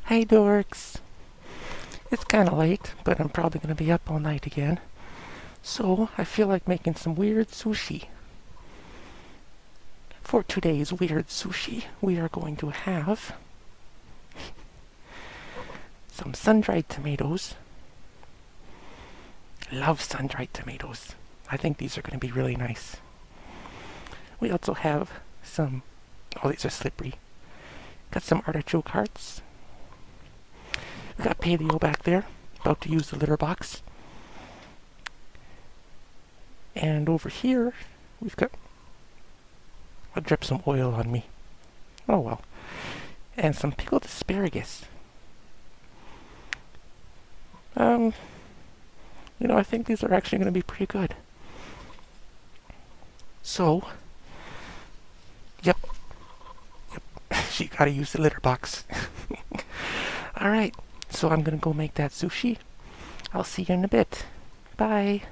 Hey dorks! It's kinda late, but I'm probably gonna be up all night again. So, I feel like making some weird sushi. For today's weird sushi, we are going to have some sun-dried tomatoes. Love sun-dried tomatoes. I think these are gonna be really nice. We also have some, oh, these are slippery. Got some artichoke hearts. We got paleo back there, about to use the litter box. And over here, we've got... I'll drip some oil on me. Oh well. And some pickled asparagus. I think these are actually going to be pretty good. So, yep. She gotta use the litter box. Alright, so I'm gonna go make that sushi. I'll see you in a bit. Bye.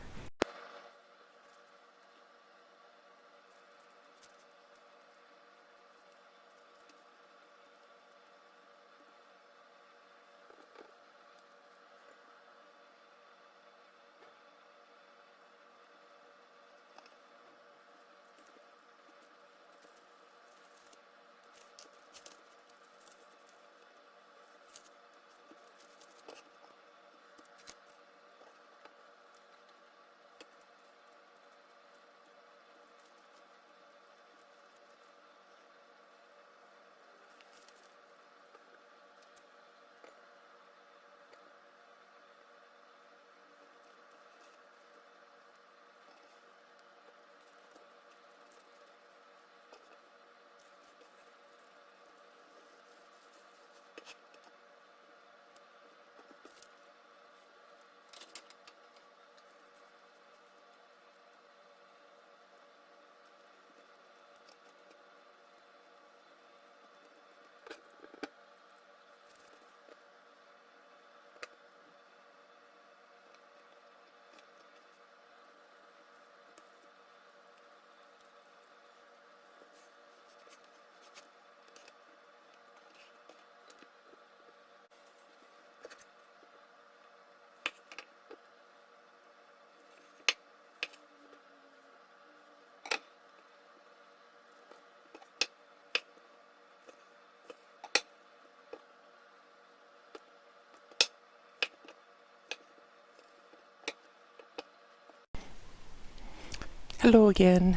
Hello again.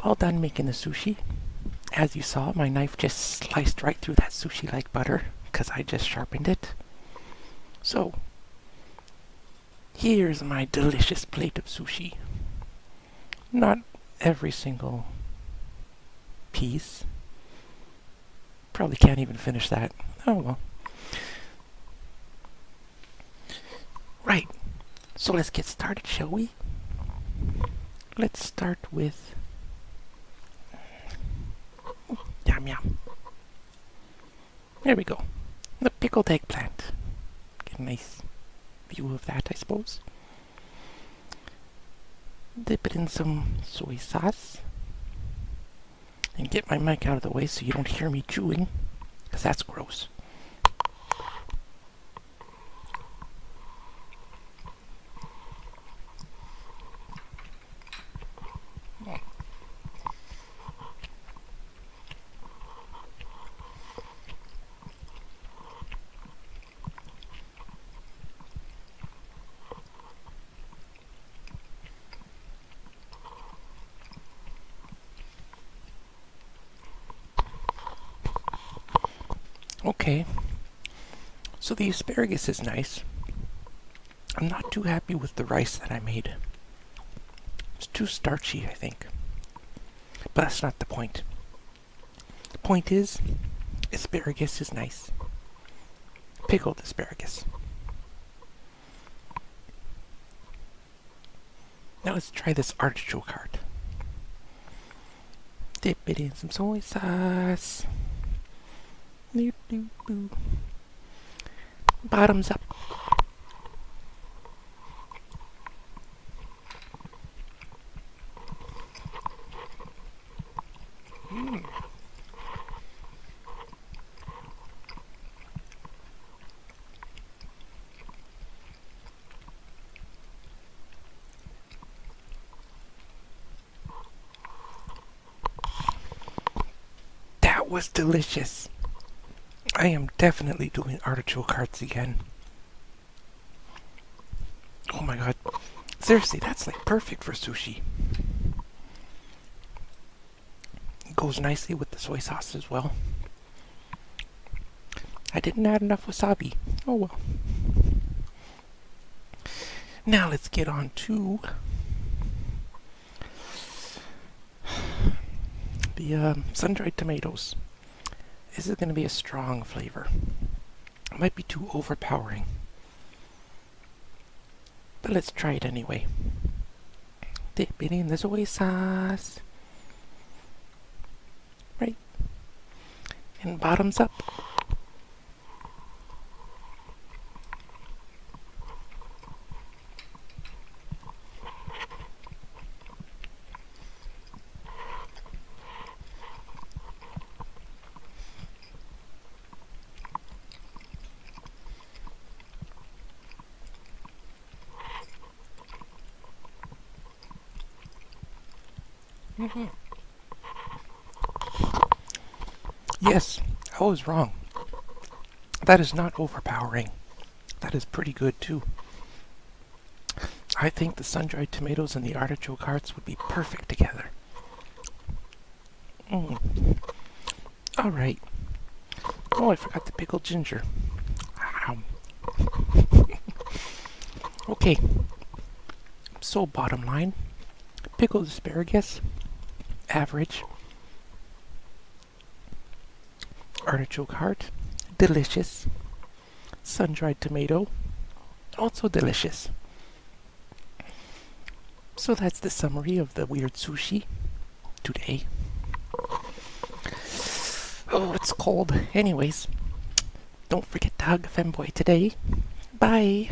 All done making the sushi. As you saw, my knife just sliced right through that sushi like butter, because I just sharpened it. So, here's my delicious plate of sushi. Not every single piece. Probably can't even finish that. Oh well. Right. So let's get started, shall we? Let's start with... Yum yum. There we go. The pickled eggplant. Get a nice view of that, I suppose. Dip it in some soy sauce. And get my mic out of the way so you don't hear me chewing, because that's gross. Okay, so the asparagus is nice. I'm not too happy with the rice that I made. It's too starchy, I think. But that's not the point. The point is, asparagus is nice. Pickled asparagus. Now let's try this artichoke heart. Dip it in some soy sauce. Bottoms up. That was delicious. I am definitely doing artichoke hearts again. Oh my god. Seriously, that's like perfect for sushi. It goes nicely with the soy sauce as well. I didn't add enough wasabi. Oh well. Now let's get on to the sun-dried tomatoes. This is going to be a strong flavor. It might be too overpowering. But let's try it anyway. Dip it in the soy sauce. Right. And bottoms up. Mm-hmm. Yes, I was wrong. That is not overpowering. That is pretty good too. I think the sun-dried tomatoes and the artichoke hearts would be perfect together. Alright. Oh, I forgot the pickled ginger. Ow. Okay, so bottom line, pickled asparagus, average. Artichoke heart, delicious. Sun-dried tomato, also delicious. So that's the summary of the weird sushi today. Oh, it's cold. Anyways, don't forget to hug a femboy today. Bye.